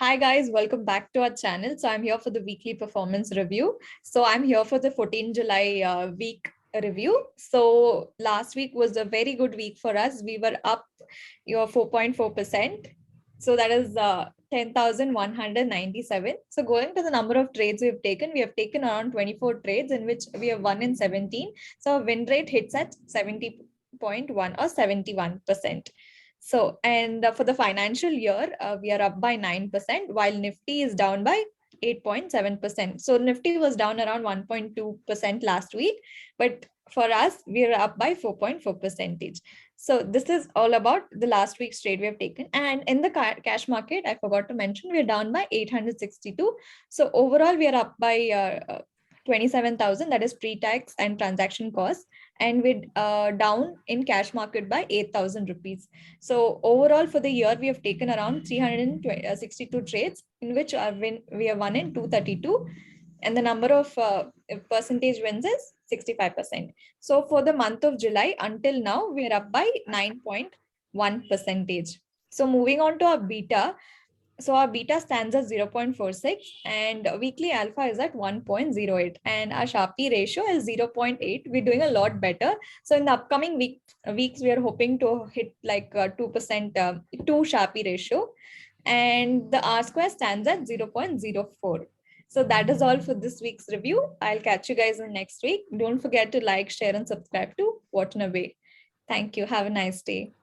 Hi guys, welcome back to our channel. So I'm here for the weekly performance review. So I'm here for the 14 July week review. So last week was a very good week for us. We were up 4.4%. So that is 10,197. So going to the number of trades we have taken around 24 trades in which we have won in 17. So our win rate hits at 70.1 or 71%. So, and for the financial year, we are up by 9%, while Nifty is down by 8.7%. So Nifty was down around 1.2% last week, but for us, we are up by 4.4%. So this is all about the last week's trade we have taken. And in the cash market, I forgot to mention, we're down by 862. So overall, we are up by 27,000, that is pre-tax and transaction costs, and we're down in cash market by 8,000 rupees. So overall for the year, we have taken around 362 trades, in which we have won in 232, and the number of percentage wins is 65%. So for the month of July until now, we are up by 9.1%. So moving on to our beta. So our beta stands at 0.46 and weekly alpha is at 1.08 and our Sharpe ratio is 0.8. We're doing a lot better. So in the upcoming weeks, we are hoping to hit like 2%, 2 Sharpe ratio, and the R square stands at 0.04. So that is all for this week's review. I'll catch you guys in next week. Don't forget to like, share and subscribe to What in a Way. Thank you. Have a nice day.